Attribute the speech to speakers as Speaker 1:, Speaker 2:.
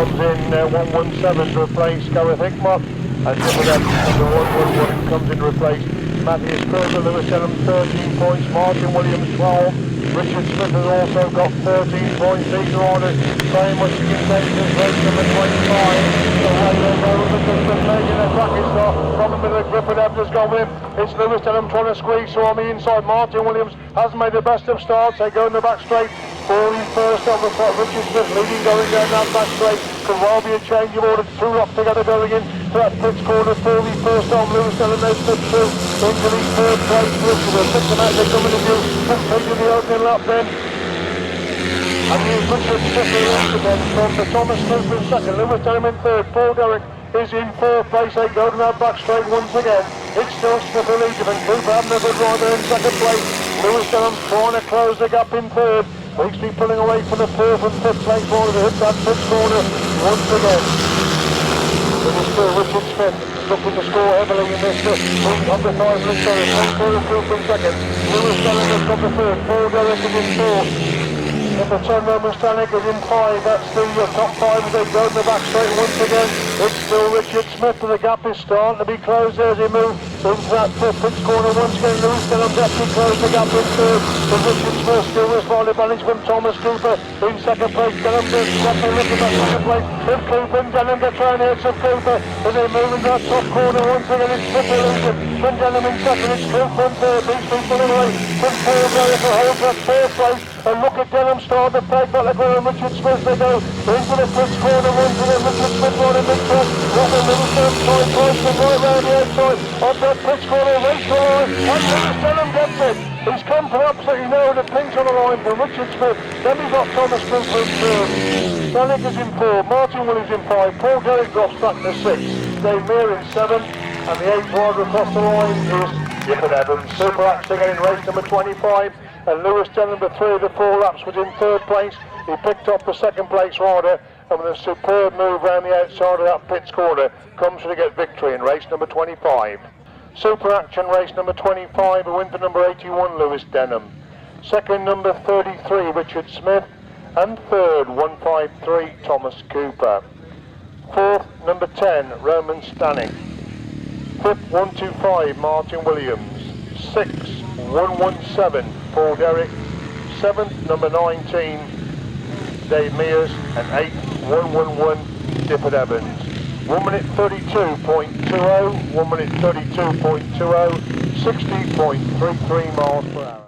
Speaker 1: comes in 117 to replace Gareth Hickmott, and Dippet Evans number 111 comes in to replace Matthew Cooper. Lewis Denham 13 points, Martin Williams 12, Richard Smith has also got 13 points. These are orders very much in contention. Race number 25, away they go, Richard Smith making a bracket start from the middle of Dippet Evans has gone with him. It's Lewis Denham trying to squeeze through on the inside. Martin Williams hasn't made the best of starts. They go in the back straight. Falling first on the spot, Richard Smith leading going down that back straight. Could well be a change of order. Two lock together going in to that pits corner. Falling first on Lewis Denham, they slip through into the third place. Richard will pick them out, they come into view. Just taking the opening lap then. And here's Richard Smith once again from the Thomas Cooper in second. Lewis Denham in third. Paul Derrick is in fourth place. They go to that back straight once again. It's still Smith who leads them, and Cooper having a good rider in second place. Lewis Denham trying to close the gap in third. Weeksley pulling away from the fourth and fifth place order to hit that fifth corner once again. It is still Richard Smith looking to score heavily in this of the 5 minute series. Paul Cooper in second. Lewis Denham has got the third. Paul Derrick is in fourth. Number 10 Roman Stanek is in 5. That's the top 5 as they go in the back straight once again. It's still Richard Smith, and the gap is starting to be closed as he moves into that fifth corner once again. Lewis Denham's actually closed the gap in third. But Richard Smith still with small advantage from Thomas Cooper in second place. Denham does second, looking at second place. With Cooper and Denham to try and hit some Cooper. As they move into that top corner once again, it's Smith illusion. From Denham in second, it's Cooper in third. These people in the way from Paul Derrick to hold that fourth place. And look at Denham start to break back the corner. Richard Smith, they go into the fifth corner once again. Richard Smith on in mid-track. Robin Lewis Denham trying close to right around the outside. On that pitch corner, race to the line. And Lewis Denham gets it. He's come to absolutely know the pinch on the line for Richard Smith. Then we've got Thomas Cooper in third. Stanek is in 4. Martin Williams in 5. Paul Derrick drops back to 6. Dave Meir in 7. And the 8th rider across the line is Dippet Evans. Super Axe again in race number 25. And Lewis Denham, the 3 of the 4 laps, was in third place. He picked up the second place rider, and with a superb move around the outside of that pits corner, comes to get victory in race number 25. Super Action race number 25, a win for number 81, Lewis Denham. Second, number 33, Richard Smith. And third, 153, Thomas Cooper. Fourth, number 10, Roman Stanek. Fifth, 125, Martin Williams. Sixth, 117, Paul Derrick. 7th, number 19, Dave Mears, and 8th, 111, Dippet Evans. 1 minute 32.20, 1 minute 32.20, 60.33 miles per hour.